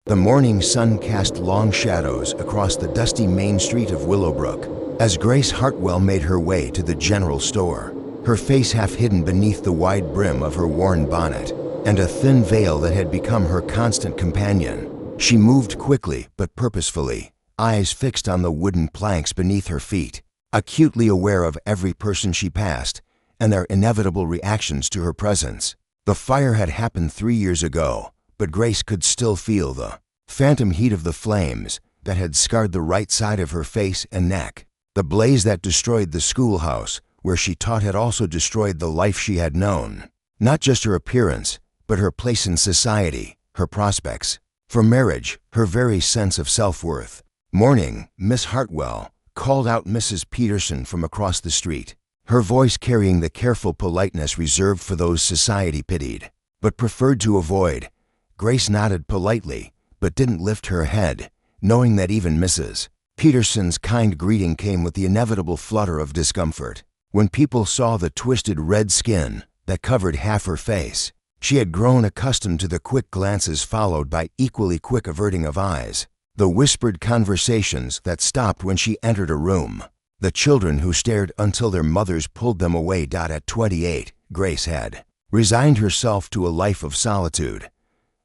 The morning sun cast long shadows across the dusty main street of Willowbrook as Grace Hartwell made her way to the general store, her face half hidden beneath the wide brim of her worn bonnet and a thin veil that had become her constant companion. She moved quickly but purposefully, eyes fixed on the wooden planks beneath her feet, acutely aware of every person she passed and their inevitable reactions to her presence. The fire had happened 3 years ago, but Grace could still feel the phantom heat of the flames that had scarred the right side of her face and neck. The blaze that destroyed the schoolhouse where she taught had also destroyed the life she had known. Not just her appearance, but her place in society, her prospects for marriage, her very sense of self-worth. "Morning, Miss Hartwell," called out Mrs. Peterson from across the street, her voice carrying the careful politeness reserved for those society pitied, but preferred to avoid. Grace nodded politely, but didn't lift her head, knowing that even Mrs. Peterson's kind greeting came with the inevitable flutter of discomfort. When people saw the twisted red skin that covered half her face, she had grown accustomed to the quick glances followed by equally quick averting of eyes, the whispered conversations that stopped when she entered a room, the children who stared until their mothers pulled them away. At 28, Grace had resigned herself to a life of solitude.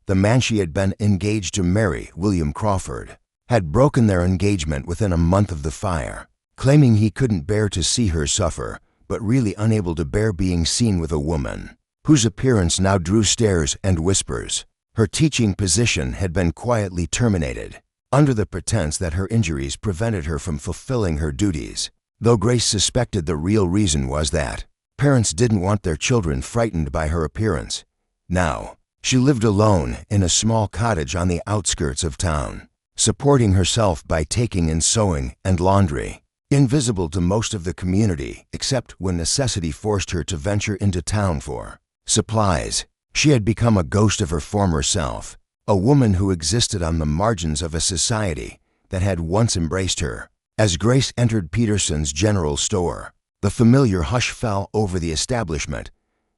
The man she had been engaged to marry, William Crawford, had broken their engagement within a month of the fire, claiming he couldn't bear to see her suffer, but really unable to bear being seen with a woman whose appearance now drew stares and whispers. Her teaching position had been quietly terminated, under the pretense that her injuries prevented her from fulfilling her duties, though Grace suspected the real reason was that parents didn't want their children frightened by her appearance. Now, she lived alone in a small cottage on the outskirts of town, supporting herself by taking in sewing and laundry, invisible to most of the community except when necessity forced her to venture into town for supplies. She had become a ghost of her former self, a woman who existed on the margins of a society that had once embraced her. As Grace entered Peterson's general store, the familiar hush fell over the establishment.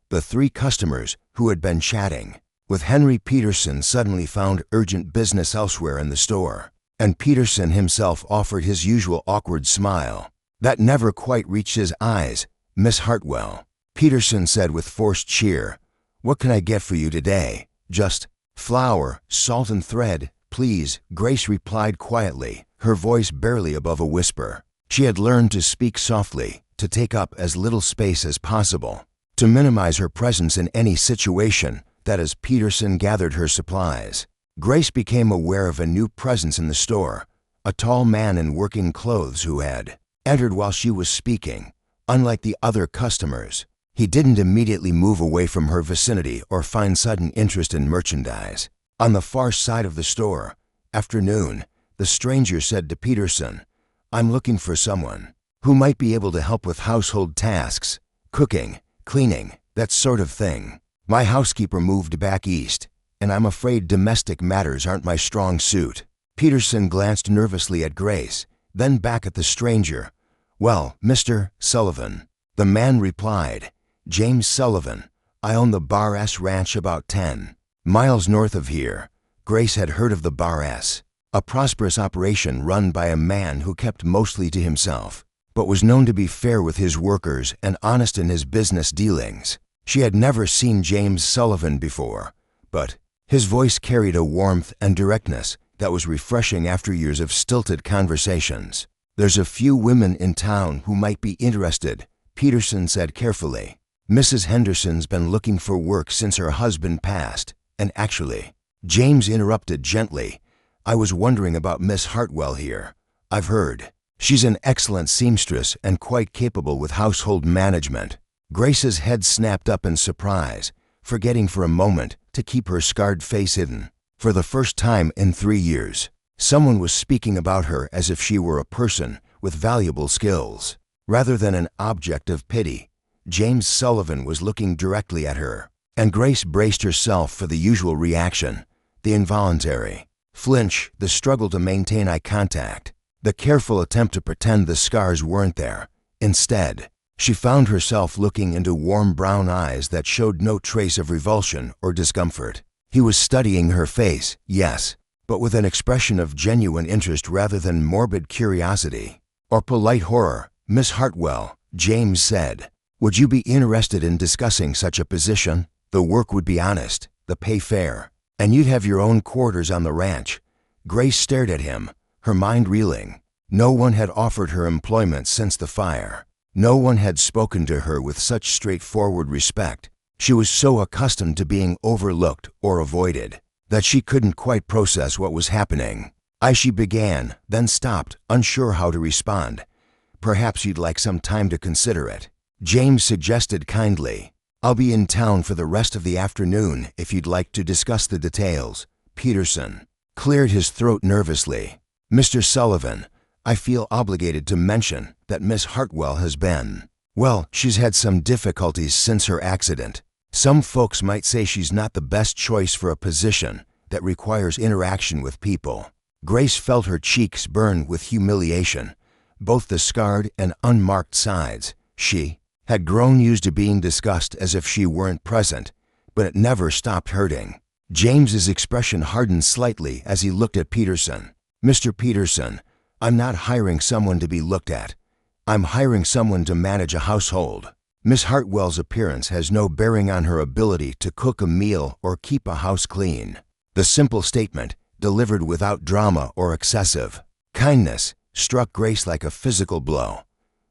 The 3 customers who had been chatting with Henry Peterson suddenly found urgent business elsewhere in the store, and Peterson himself offered his usual awkward smile that never quite reached his eyes. "Miss Hartwell," Peterson said with forced cheer, "what can I get for you today?" "Just flour, salt and thread, please," Grace replied quietly, her voice barely above a whisper. She had learned to speak softly, to take up as little space as possible, to minimize her presence in any situation. That as Peterson gathered her supplies, Grace became aware of a new presence in the store, a tall man in working clothes who had entered while she was speaking. Unlike the other customers, he didn't immediately move away from her vicinity or find sudden interest in merchandise. On the far side of the store, "Afternoon," the stranger said to Peterson, "I'm looking for someone who might be able to help with household tasks, cooking, cleaning, that sort of thing. My housekeeper moved back east, and I'm afraid domestic matters aren't my strong suit." Peterson glanced nervously at Grace, then back at the stranger. "Well, Mr. Sullivan," the man replied, "James Sullivan. I own the Bar S Ranch about 10 miles north of here." Grace had heard of the Bar S, a prosperous operation run by a man who kept mostly to himself, but was known to be fair with his workers and honest in his business dealings. She had never seen James Sullivan before, but his voice carried a warmth and directness that was refreshing after years of stilted conversations. "There's a few women in town who might be interested," Peterson said carefully. "Mrs. Henderson's been looking for work since her husband passed, and actually," James interrupted gently, "I was wondering about Miss Hartwell here. I've heard she's an excellent seamstress and quite capable with household management." Grace's head snapped up in surprise, forgetting for a moment to keep her scarred face hidden. For the first time in 3 years, someone was speaking about her as if she were a person with valuable skills. Rather than an object of pity, James Sullivan was looking directly at her, and Grace braced herself for the usual reaction, the involuntary flinch, the struggle to maintain eye contact, the careful attempt to pretend the scars weren't there. Instead, she found herself looking into warm brown eyes that showed no trace of revulsion or discomfort. He was studying her face, yes, but with an expression of genuine interest rather than morbid curiosity or polite horror. "Miss Hartwell," James said, "would you be interested in discussing such a position? The work would be honest, the pay fair, and you'd have your own quarters on the ranch." Grace stared at him, her mind reeling. No one had offered her employment since the fire. No one had spoken to her with such straightforward respect. She was so accustomed to being overlooked or avoided that she couldn't quite process what was happening. She began, then stopped, unsure how to respond. "Perhaps you'd like some time to consider it," James suggested kindly. "I'll be in town for the rest of the afternoon if you'd like to discuss the details." Peterson cleared his throat nervously. "Mr. Sullivan, I feel obligated to mention that Miss Hartwell has been, well, she's had some difficulties since her accident. Some folks might say she's not the best choice for a position that requires interaction with people." Grace felt her cheeks burn with humiliation, both the scarred and unmarked sides. She had grown used to being discussed as if she weren't present, but it never stopped hurting. James's expression hardened slightly as he looked at Peterson. "Mr. Peterson, I'm not hiring someone to be looked at. I'm hiring someone to manage a household. Miss Hartwell's appearance has no bearing on her ability to cook a meal or keep a house clean." The simple statement, delivered without drama or excessive kindness, struck Grace like a physical blow.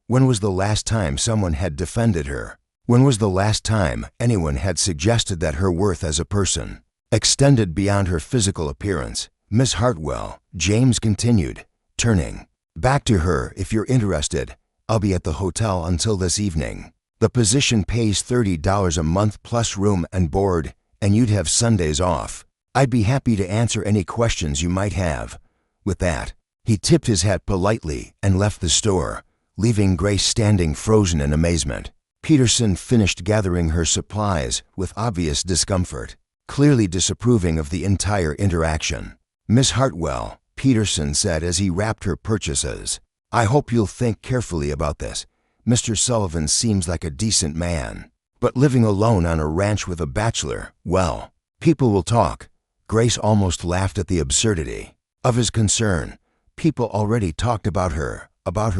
When was the last time someone had defended her? When was the last time anyone had suggested that her worth as a person extended beyond her physical appearance? "Miss Hartwell," James continued, turning back to her, "if you're interested, I'll be at the hotel until this evening. The position pays $30 a month plus room and board, and you'd have Sundays off. I'd be happy to answer any questions you might have." With that, he tipped his hat politely and left the store, leaving Grace standing frozen in amazement. Peterson finished gathering her supplies with obvious discomfort, clearly disapproving of the entire interaction. "Miss Hartwell," Peterson said as he wrapped her purchases, "I hope you'll think carefully about this. Mr. Sullivan seems like a decent man, but living alone on a ranch with a bachelor, well, people will talk." Grace almost laughed at the absurdity of his concern. People already talked about her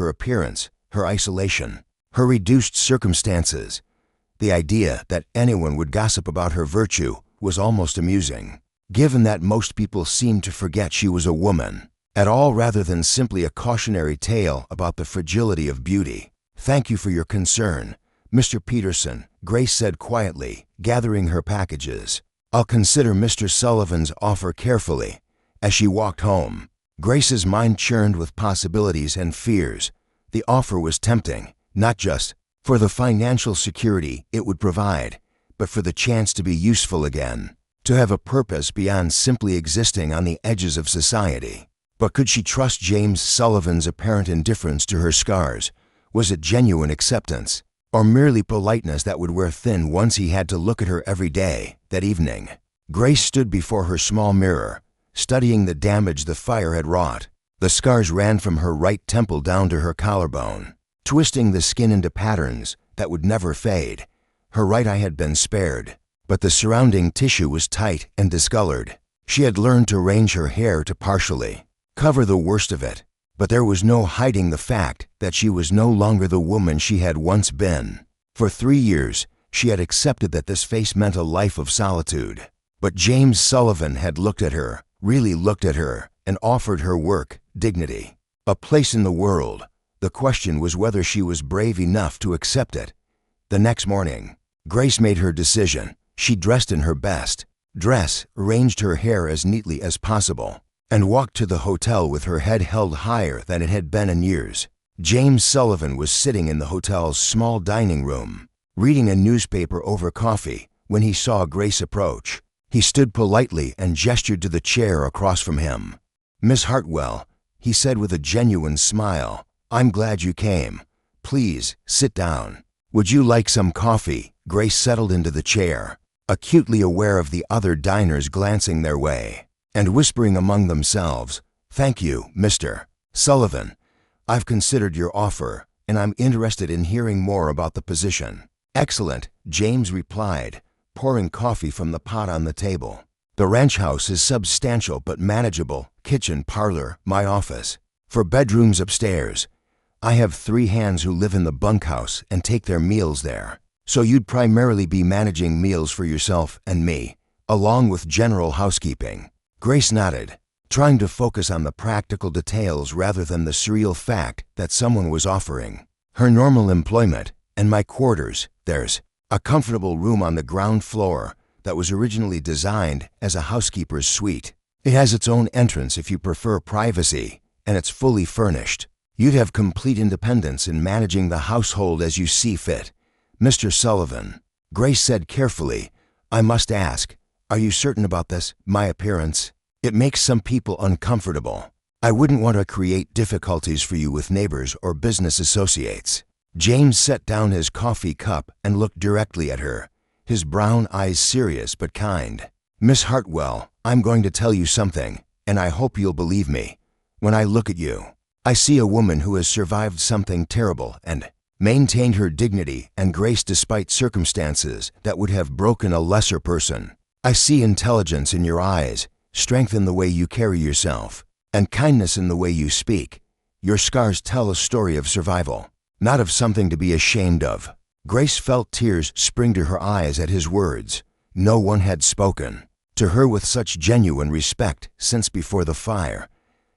appearance, her isolation, her reduced circumstances. The idea that anyone would gossip about her virtue was almost amusing, given that most people seemed to forget she was a woman at all rather than simply a cautionary tale about the fragility of beauty. "Thank you for your concern, Mr. Peterson," Grace said quietly, gathering her packages. "I'll consider Mr. Sullivan's offer carefully." As she walked home, Grace's mind churned with possibilities and fears. The offer was tempting, not just for the financial security it would provide, but for the chance to be useful again, to have a purpose beyond simply existing on the edges of society. But could she trust James Sullivan's apparent indifference to her scars? Was it genuine acceptance, or merely politeness that would wear thin once he had to look at her every day? That evening, Grace stood before her small mirror, studying the damage the fire had wrought. The scars ran from her right temple down to her collarbone, twisting the skin into patterns that would never fade. Her right eye had been spared, but the surrounding tissue was tight and discolored. She had learned to arrange her hair to partially cover the worst of it, but there was no hiding the fact that she was no longer the woman she had once been. For 3 years, she had accepted that this face meant a life of solitude. But James Sullivan had looked at her, really looked at her, and offered her work, dignity, a place in the world. The question was whether she was brave enough to accept it. The next morning, Grace made her decision. She dressed in her best dress, arranged her hair as neatly as possible, and walked to the hotel with her head held higher than it had been in years. James Sullivan was sitting in the hotel's small dining room, reading a newspaper over coffee, when he saw Grace approach. He stood politely and gestured to the chair across from him. "Miss Hartwell," he said with a genuine smile, "I'm glad you came. Please, sit down. Would you like some coffee?" Grace settled into the chair, acutely aware of the other diners glancing their way and whispering among themselves, "Thank you, Mr. Sullivan. I've considered your offer, and I'm interested in hearing more about the position." "Excellent," James replied, pouring coffee from the pot on the table. The ranch house is substantial but manageable. Kitchen, parlor, my office. For bedrooms upstairs. I have 3 hands who live in the bunkhouse and take their meals there. So you'd primarily be managing meals for yourself and me, along with general housekeeping. Grace nodded, trying to focus on the practical details rather than the surreal fact that someone was offering her normal employment and my quarters. There's a comfortable room on the ground floor that was originally designed as a housekeeper's suite. It has its own entrance if you prefer privacy, and it's fully furnished. You'd have complete independence in managing the household as you see fit. Mr. Sullivan, Grace said carefully, I must ask, are you certain about this, my appearance? It makes some people uncomfortable. I wouldn't want to create difficulties for you with neighbors or business associates. James set down his coffee cup and looked directly at her, his brown eyes serious but kind. Miss Hartwell, I'm going to tell you something, and I hope you'll believe me. When I look at you, I see a woman who has survived something terrible and maintained her dignity and grace despite circumstances that would have broken a lesser person. I see intelligence in your eyes, strength in the way you carry yourself, and kindness in the way you speak. Your scars tell a story of survival, not of something to be ashamed of. Grace felt tears spring to her eyes at his words. No one had spoken to her with such genuine respect since before the fire.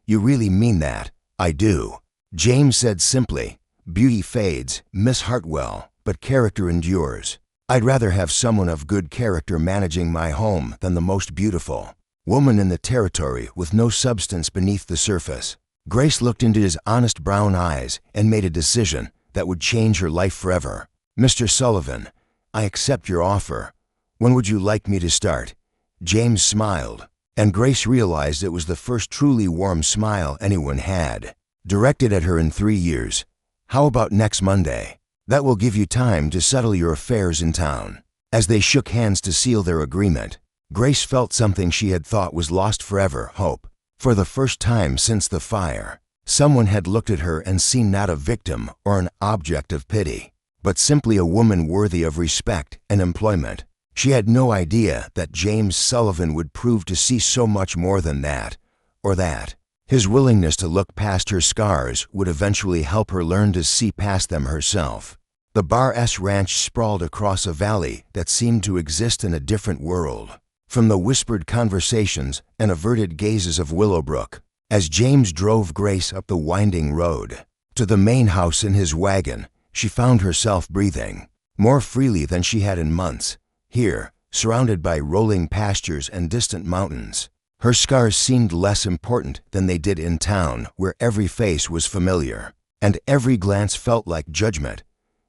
You really mean that? I do, James said simply. Beauty fades, Miss Hartwell, but character endures. I'd rather have someone of good character managing my home than the most beautiful woman in the territory with no substance beneath the surface. Grace looked into his honest brown eyes and made a decision that would change her life forever. Mr. Sullivan, I accept your offer. When would you like me to start? James smiled, and Grace realized it was the first truly warm smile anyone had directed at her in 3 years. How about next Monday? That will give you time to settle your affairs in town. As they shook hands to seal their agreement, Grace felt something she had thought was lost forever, hope. For the first time since the fire, someone had looked at her and seen not a victim or an object of pity, but simply a woman worthy of respect and employment. She had no idea that James Sullivan would prove to see so much more than that, or that his willingness to look past her scars would eventually help her learn to see past them herself. The Bar S Ranch sprawled across a valley that seemed to exist in a different world. From the whispered conversations and averted gazes of Willowbrook, as James drove Grace up the winding road to the main house in his wagon, she found herself breathing more freely than she had in months. Here, surrounded by rolling pastures and distant mountains, her scars seemed less important than they did in town, where every face was familiar and every glance felt like judgment.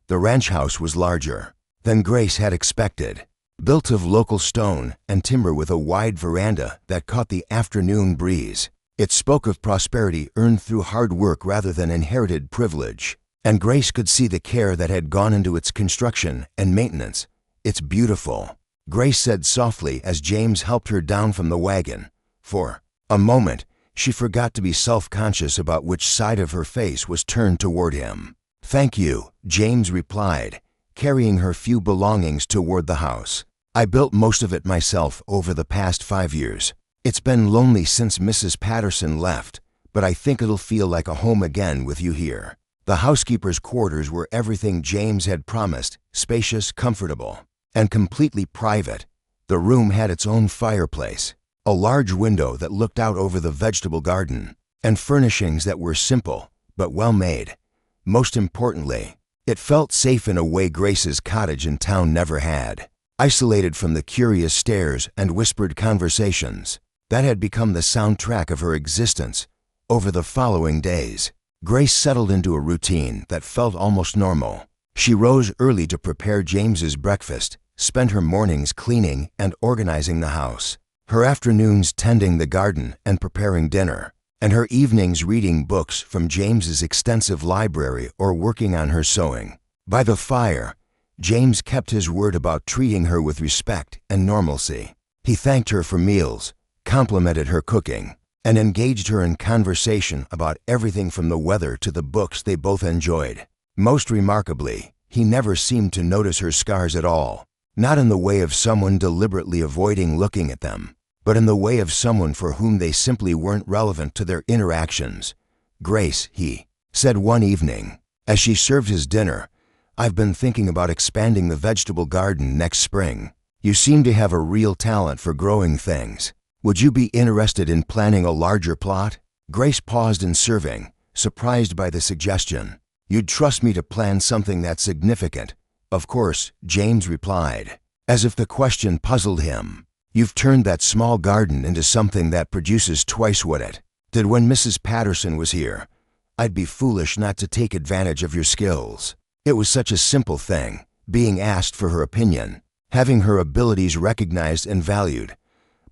The ranch house was larger than Grace had expected, built of local stone and timber with a wide veranda that caught the afternoon breeze. It spoke of prosperity earned through hard work rather than inherited privilege, and Grace could see the care that had gone into its construction and maintenance. It's beautiful, Grace said softly as James helped her down from the wagon. For a moment, she forgot to be self-conscious about which side of her face was turned toward him. Thank you, James replied, carrying her few belongings toward the house. I built most of it myself over the past 5 years. It's been lonely since Mrs. Patterson left, but I think it'll feel like a home again with you here. The housekeeper's quarters were everything James had promised, spacious, comfortable, and completely private. The room had its own fireplace, a large window that looked out over the vegetable garden, and furnishings that were simple but well made. Most importantly, it felt safe in a way Grace's cottage in town never had. Isolated from the curious stares and whispered conversations that had become the soundtrack of her existence. Over the following days, Grace settled into a routine that felt almost normal. She rose early to prepare James's breakfast, spent her mornings cleaning and organizing the house, her afternoons tending the garden and preparing dinner, and her evenings reading books from James's extensive library or working on her sewing. By the fire, James kept his word about treating her with respect and normalcy. He thanked her for meals, complimented her cooking, and engaged her in conversation about everything from the weather to the books they both enjoyed. Most remarkably, he never seemed to notice her scars at all, not in the way of someone deliberately avoiding looking at them, but in the way of someone for whom they simply weren't relevant to their interactions. "Grace," he said one evening, as she served his dinner, "I've been thinking about expanding the vegetable garden next spring. You seem to have a real talent for growing things. Would you be interested in planning a larger plot?" Grace paused in serving, surprised by the suggestion. "You'd trust me to plan something that significant?" "Of course," James replied, as if the question puzzled him. "You've turned that small garden into something that produces twice what it did when Mrs. Patterson was here. I'd be foolish not to take advantage of your skills." It was such a simple thing, being asked for her opinion, having her abilities recognized and valued.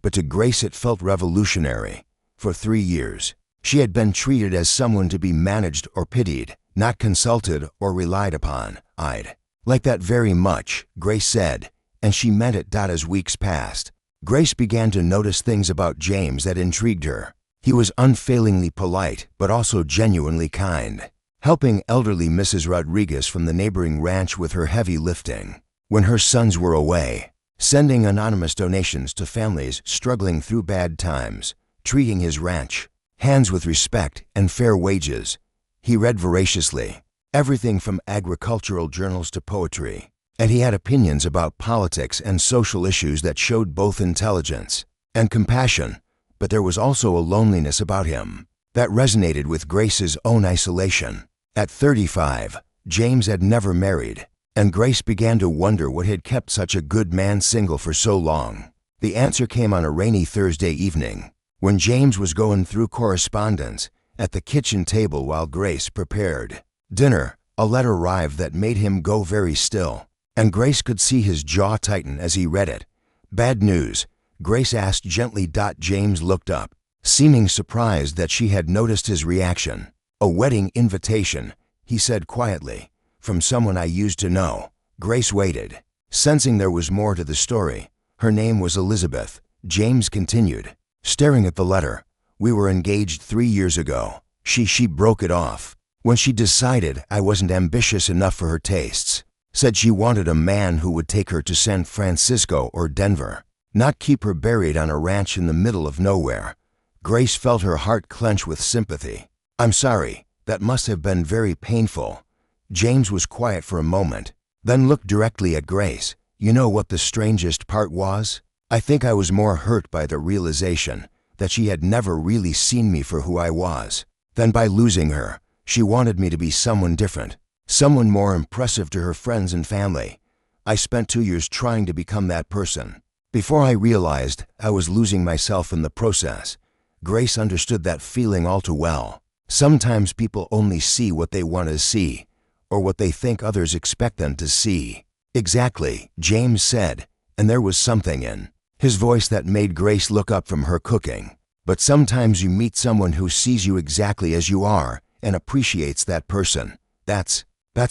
But to Grace it felt revolutionary. For 3 years, she had been treated as someone to be managed or pitied, not consulted or relied upon. "I'd like that very much," Grace said, and she meant it. As weeks passed, Grace began to notice things about James that intrigued her. He was unfailingly polite, but also genuinely kind, helping elderly Mrs. Rodriguez from the neighboring ranch with her heavy lifting when her sons were away, sending anonymous donations to families struggling through bad times, treating his ranch hands with respect and fair wages. He read voraciously, everything from agricultural journals to poetry, and he had opinions about politics and social issues that showed both intelligence and compassion. But there was also a loneliness about him that resonated with Grace's own isolation. At 35, James had never married, and Grace began to wonder what had kept such a good man single for so long. The answer came on a rainy Thursday evening, when James was going through correspondence at the kitchen table while Grace prepared dinner. A letter arrived that made him go very still, and Grace could see his jaw tighten as he read it. "Bad news," Grace asked gently. James looked up, seeming surprised that she had noticed his reaction. "A wedding invitation," he said quietly, "from someone I used to know." Grace waited, sensing there was more to the story. "Her name was Elizabeth," James continued, staring at the letter. "We were engaged 3 years ago. She broke it off when she decided I wasn't ambitious enough for her tastes. Said she wanted a man who would take her to San Francisco or Denver, not keep her buried on a ranch in the middle of nowhere." Grace felt her heart clench with sympathy. "I'm sorry, that must have been very painful." James was quiet for a moment, then looked directly at Grace. "You know what the strangest part was? I think I was more hurt by the realization that she had never really seen me for who I was than by losing her. She wanted me to be someone different, someone more impressive to her friends and family. I spent 2 years trying to become that person, before I realized I was losing myself in the process." Grace understood that feeling all too well. Sometimes people only see what they want to see, or what they think others expect them to see. "Exactly," James said, and there was something in his voice that made Grace look up from her cooking. "But sometimes you meet someone who sees you exactly as you are and appreciates that person. That's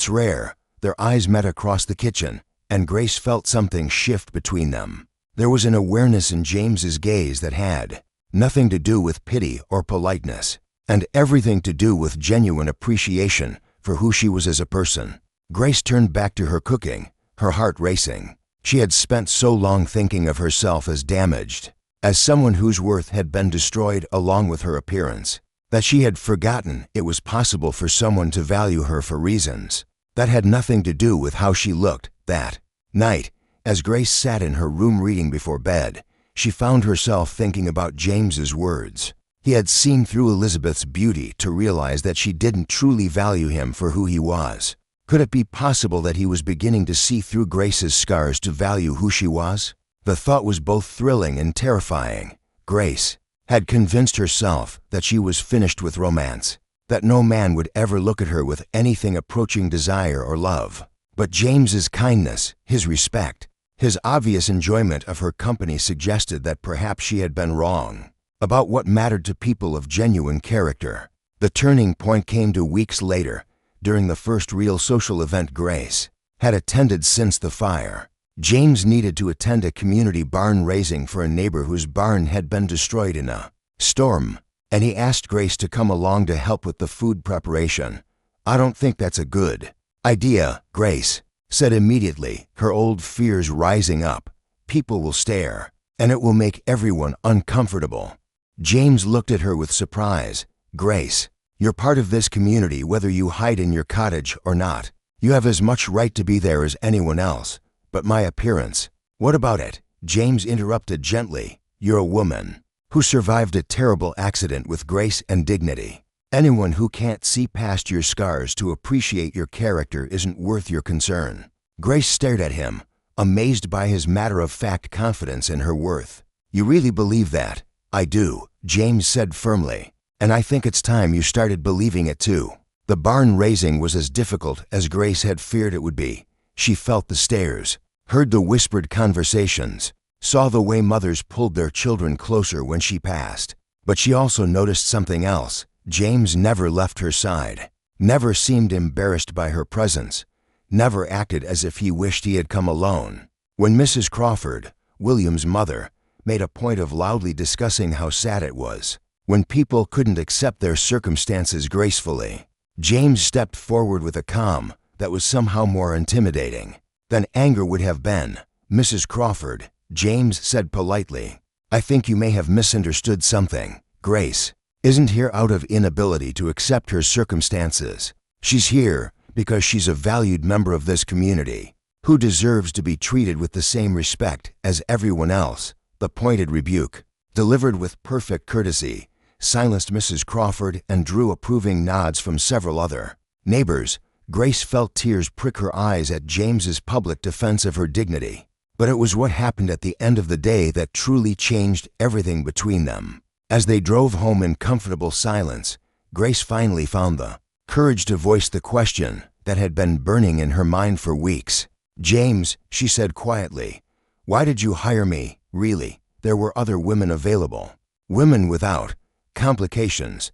rare." Their eyes met across the kitchen, and Grace felt something shift between them. There was an awareness in James's gaze that had nothing to do with pity or politeness, and everything to do with genuine appreciation for who she was as a person. Grace turned back to her cooking, her heart racing. She had spent so long thinking of herself as damaged, as someone whose worth had been destroyed along with her appearance, that she had forgotten it was possible for someone to value her for reasons that had nothing to do with how she looked. That night, as Grace sat in her room reading before bed, she found herself thinking about James's words. He had seen through Elizabeth's beauty to realize that she didn't truly value him for who he was. Could it be possible that he was beginning to see through Grace's scars to value who she was? The thought was both thrilling and terrifying. Grace had convinced herself that she was finished with romance, that no man would ever look at her with anything approaching desire or love. But James's kindness, his respect, his obvious enjoyment of her company suggested that perhaps she had been wrong about what mattered to people of genuine character. The turning point came 2 weeks later, during the first real social event Grace had attended since the fire. James needed to attend a community barn raising for a neighbor whose barn had been destroyed in a storm, and he asked Grace to come along to help with the food preparation. "I don't think that's a good idea," Grace said immediately, her old fears rising up. "People will stare. and it will make everyone uncomfortable." James looked at her with surprise. "Grace, you're part of this community whether you hide in your cottage or not. You have as much right to be there as anyone else. But my appearance, what about it?" James interrupted gently. "You're a woman who survived a terrible accident with grace and dignity. Anyone who can't see past your scars to appreciate your character isn't worth your concern." Grace stared at him, amazed by his matter-of-fact confidence in her worth. "You really believe that?" "I do," James said firmly. "And I think it's time you started believing it too." The barn raising was as difficult as Grace had feared it would be. She felt the stares, heard the whispered conversations, saw the way mothers pulled their children closer when she passed. But she also noticed something else. James never left her side, never seemed embarrassed by her presence, never acted as if he wished he had come alone. When Mrs. Crawford, William's mother, made a point of loudly discussing how sad it was when people couldn't accept their circumstances gracefully, James stepped forward with a calm that was somehow more intimidating than anger would have been. "Mrs. Crawford," James said politely, "I think you may have misunderstood something. Grace isn't here out of inability to accept her circumstances. She's here because she's a valued member of this community who deserves to be treated with the same respect as everyone else." The pointed rebuke, delivered with perfect courtesy, silenced Mrs. Crawford and drew approving nods from several other neighbors. Grace felt tears prick her eyes at James's public defense of her dignity. But it was what happened at the end of the day that truly changed everything between them. As they drove home in comfortable silence, Grace finally found the courage to voice the question that had been burning in her mind for weeks. "James," she said quietly, "why did you hire me? Really, there were other women available. Women without complications."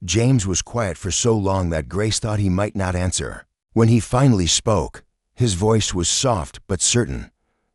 James was quiet for so long that Grace thought he might not answer. When he finally spoke, his voice was soft but certain.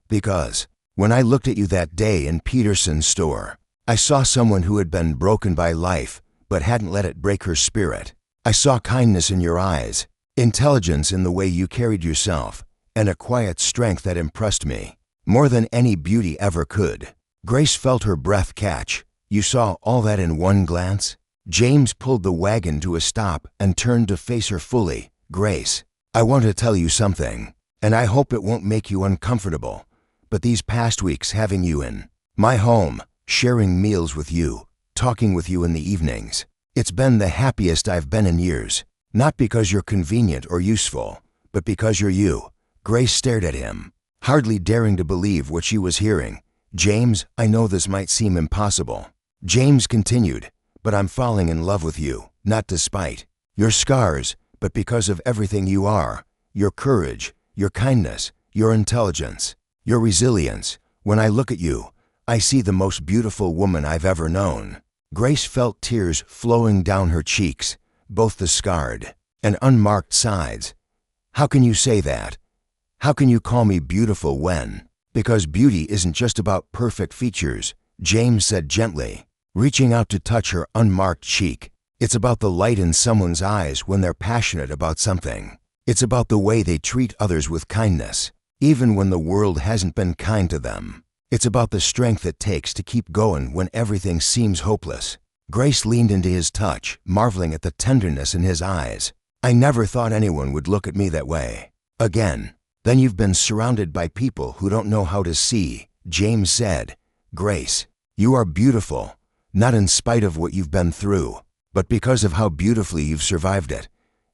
"Because when I looked at you that day in Peterson's store, I saw someone who had been broken by life but hadn't let it break her spirit. I saw kindness in your eyes, intelligence in the way you carried yourself, and a quiet strength that impressed me more than any beauty ever could." Grace felt her breath catch. "You saw all that in one glance?" James pulled the wagon to a stop and turned to face her fully. "Grace, I want to tell you something, and I hope it won't make you uncomfortable, but these past weeks having you in my home, sharing meals with you, talking with you in the evenings, it's been the happiest I've been in years. Not because you're convenient or useful, but because you're you." Grace stared at him, hardly daring to believe what she was hearing. "James, I know this might seem impossible." James continued, "But I'm falling in love with you, not despite your scars, but because of everything you are, your courage, your kindness, your intelligence, your resilience. When I look at you, I see the most beautiful woman I've ever known." Grace felt tears flowing down her cheeks, both the scarred and unmarked sides. "How can you say that? How can you call me beautiful when?" "Because beauty isn't just about perfect features," James said gently, reaching out to touch her unmarked cheek. "It's about the light in someone's eyes when they're passionate about something. It's about the way they treat others with kindness, even when the world hasn't been kind to them. It's about the strength it takes to keep going when everything seems hopeless." Grace leaned into his touch, marveling at the tenderness in his eyes. "I never thought anyone would look at me that way." "Again, then you've been surrounded by people who don't know how to see," James said. "Grace, you are beautiful, not in spite of what you've been through, but because of how beautifully you've survived it."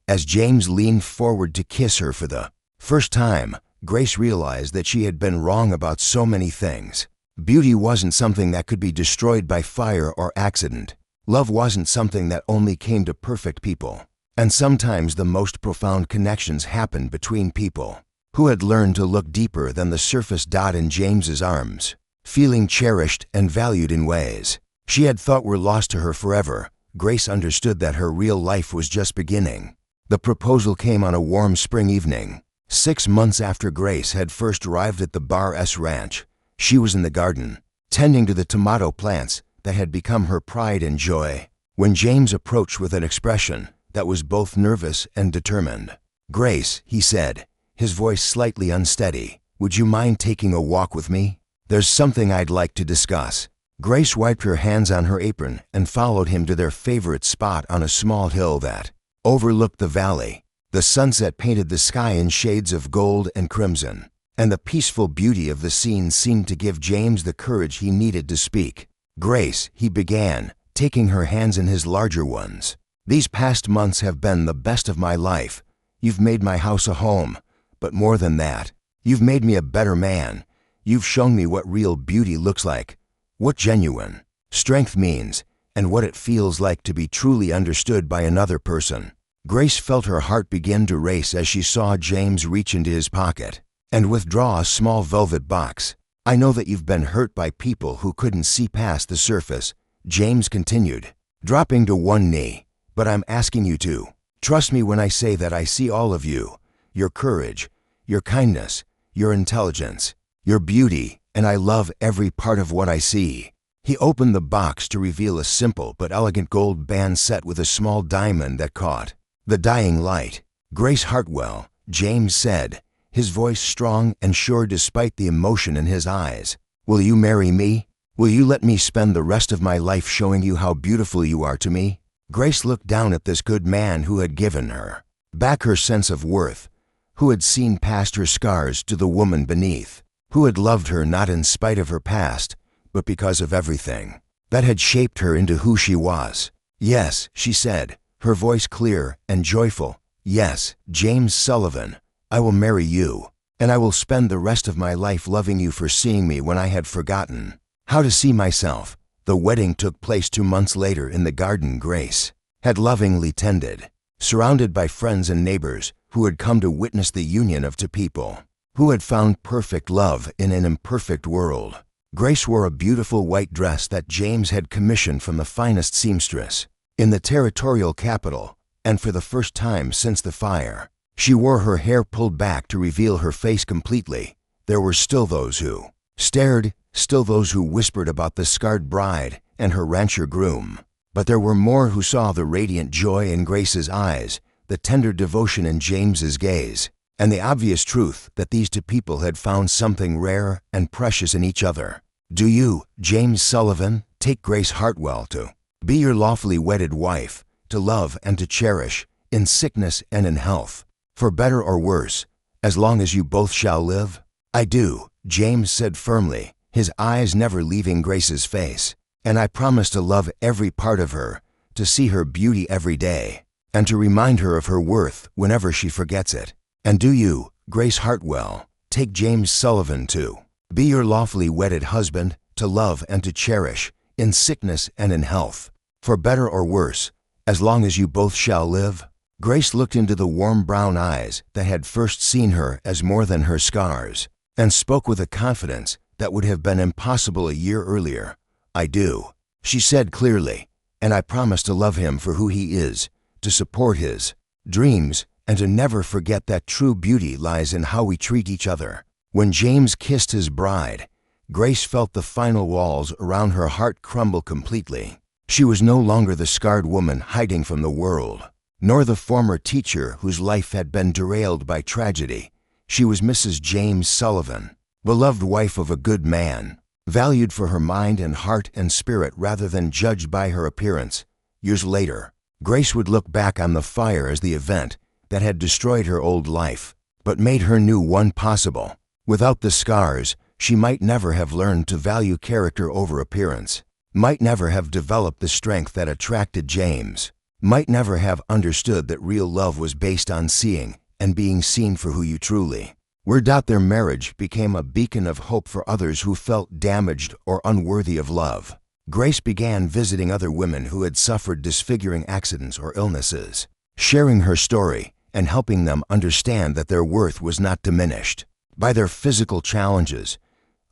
As James leaned forward to kiss her for the first time, Grace realized that she had been wrong about so many things. Beauty wasn't something that could be destroyed by fire or accident. Love wasn't something that only came to perfect people. And sometimes the most profound connections happened between people who had learned to look deeper than the surface. In James's arms, feeling cherished and valued in ways she had thought were lost to her forever, Grace understood that her real life was just beginning. The proposal came on a warm spring evening, 6 months after Grace had first arrived at the Bar-S ranch. She was in the garden, tending to the tomato plants that had become her pride and joy, when James approached with an expression that was both nervous and determined. "Grace," he said, his voice slightly unsteady, "would you mind taking a walk with me?" There's something I'd like to discuss." Grace wiped her hands on her apron and followed him to their favorite spot on a small hill that overlooked the valley. The sunset painted the sky in shades of gold and crimson, and the peaceful beauty of the scene seemed to give James the courage he needed to speak. "Grace," he began, taking her hands in his larger ones. "These past months have been the best of my life. You've made my house a home, but more than that, you've made me a better man. You've shown me what real beauty looks like, what genuine strength means, and what it feels like to be truly understood by another person." Grace felt her heart begin to race as she saw James reach into his pocket and withdraw a small velvet box. "I know that you've been hurt by people who couldn't see past the surface," James continued, dropping to one knee, "but I'm asking you to trust me when I say that I see all of you, your courage, your kindness, your intelligence, your beauty, and I love every part of what I see." He opened the box to reveal a simple but elegant gold band set with a small diamond that caught the dying light. "Grace Hartwell," James said, his voice strong and sure despite the emotion in his eyes. "Will you marry me? Will you let me spend the rest of my life showing you how beautiful you are to me?" Grace looked down at this good man who had given her back her sense of worth, who had seen past her scars to the woman beneath, who had loved her not in spite of her past, but because of everything that had shaped her into who she was. "Yes," she said, her voice clear and joyful. "Yes, James Sullivan, I will marry you, and I will spend the rest of my life loving you for seeing me when I had forgotten how to see myself." The wedding took place 2 months later in the garden Grace had lovingly tended, surrounded by friends and neighbors who had come to witness the union of two people who had found perfect love in an imperfect world. Grace wore a beautiful white dress that James had commissioned from the finest seamstress in the territorial capital, and for the first time since the fire, she wore her hair pulled back to reveal her face completely. There were still those who stared, still those who whispered about the scarred bride and her rancher groom, but there were more who saw the radiant joy in Grace's eyes, the tender devotion in James's gaze, and the obvious truth that these two people had found something rare and precious in each other. "Do you, James Sullivan, take Grace Hartwell to be your lawfully wedded wife, to love and to cherish, in sickness and in health, for better or worse, as long as you both shall live?" "I do," James said firmly, his eyes never leaving Grace's face. "And I promise to love every part of her, to see her beauty every day, and to remind her of her worth whenever she forgets it." "And do you, Grace Hartwell, take James Sullivan to be your lawfully wedded husband, to love and to cherish, in sickness and in health, for better or worse, as long as you both shall live?" Grace looked into the warm brown eyes that had first seen her as more than her scars, and spoke with a confidence that would have been impossible a year earlier. "I do," she said clearly, "and I promise to love him for who he is, to support his dreams, and to never forget that true beauty lies in how we treat each other." When James kissed his bride, Grace felt the final walls around her heart crumble completely. She was no longer the scarred woman hiding from the world, nor the former teacher whose life had been derailed by tragedy. She was Mrs. James Sullivan, beloved wife of a good man, valued for her mind and heart and spirit rather than judged by her appearance. Years later, Grace would look back on the fire as the event that had destroyed her old life, but made her new one possible. Without the scars, she might never have learned to value character over appearance, might never have developed the strength that attracted James, might never have understood that real love was based on seeing and being seen for who you truly were. Their marriage became a beacon of hope for others who felt damaged or unworthy of love. Grace began visiting other women who had suffered disfiguring accidents or illnesses, sharing her story and helping them understand that their worth was not diminished by their physical challenges.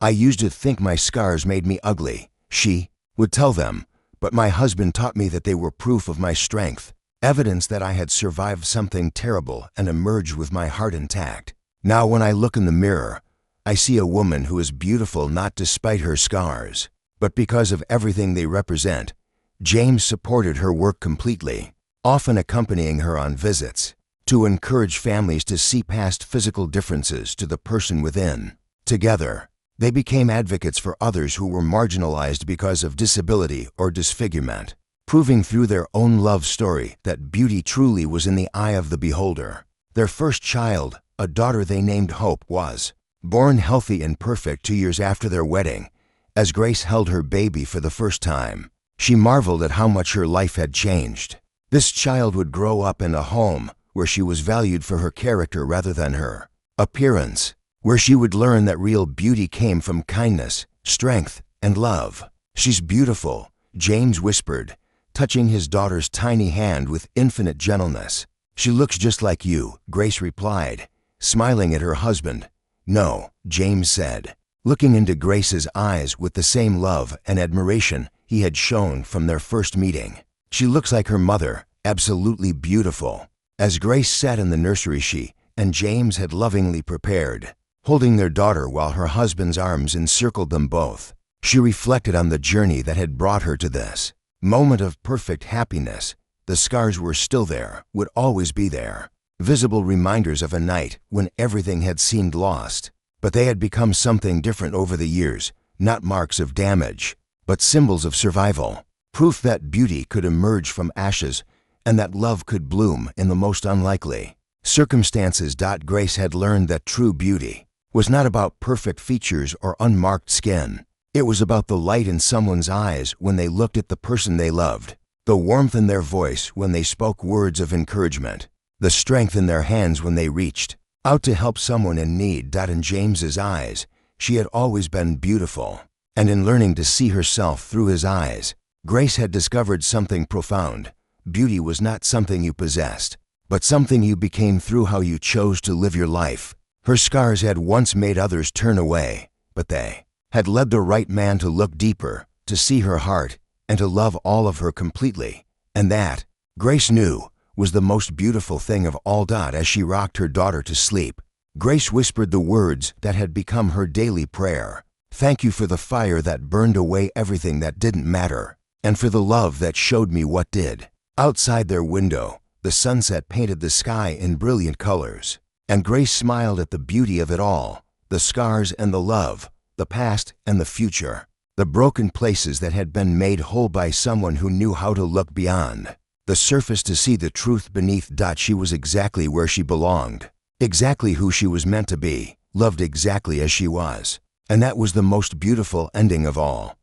"I used to think my scars made me ugly," she would tell them, "but my husband taught me that they were proof of my strength, evidence that I had survived something terrible and emerged with my heart intact. Now when I look in the mirror, I see a woman who is beautiful not despite her scars, but because of everything they represent." James supported her work completely, often accompanying her on visits, to encourage families to see past physical differences to the person within. Together, They became advocates for others who were marginalized because of disability or disfigurement, proving through their own love story that beauty truly was in the eye of the beholder. Their first child, a daughter they named Hope, was born healthy and perfect 2 years after their wedding. As Grace held her baby for the first time, she marveled at how much her life had changed. This child would grow up in a home where she was valued for her character rather than her appearance, where she would learn that real beauty came from kindness, strength, and love. "She's beautiful," James whispered, touching his daughter's tiny hand with infinite gentleness. "She looks just like you," Grace replied, smiling at her husband. "No," James said, looking into Grace's eyes with the same love and admiration he had shown from their first meeting. "She looks like her mother, absolutely beautiful." As Grace sat in the nursery she and James had lovingly prepared, holding their daughter while her husband's arms encircled them both, she reflected on the journey that had brought her to this moment of perfect happiness. The scars were still there, would always be there, visible reminders of a night when everything had seemed lost. But they had become something different over the years, not marks of damage, but symbols of survival, proof that beauty could emerge from ashes and that love could bloom in the most unlikely circumstances. Grace had learned that true beauty was not about perfect features or unmarked skin. It was about the light in someone's eyes when they looked at the person they loved, the warmth in their voice when they spoke words of encouragement, the strength in their hands when they reached out to help someone in need. In James's eyes, she had always been beautiful, and in learning to see herself through his eyes, Grace had discovered something profound. Beauty was not something you possessed, but something you became through how you chose to live your life. Her scars had once made others turn away, but they had led the right man to look deeper, to see her heart, and to love all of her completely. And that, Grace knew, was the most beautiful thing of all. As she rocked her daughter to sleep, Grace whispered the words that had become her daily prayer. "Thank you for the fire that burned away everything that didn't matter, and for the love that showed me what did." Outside their window, the sunset painted the sky in brilliant colors, and Grace smiled at the beauty of it all, the scars and the love, the past and the future, the broken places that had been made whole by someone who knew how to look beyond the surface to see the truth beneath. She was exactly where she belonged, exactly who she was meant to be, loved exactly as she was. And that was the most beautiful ending of all.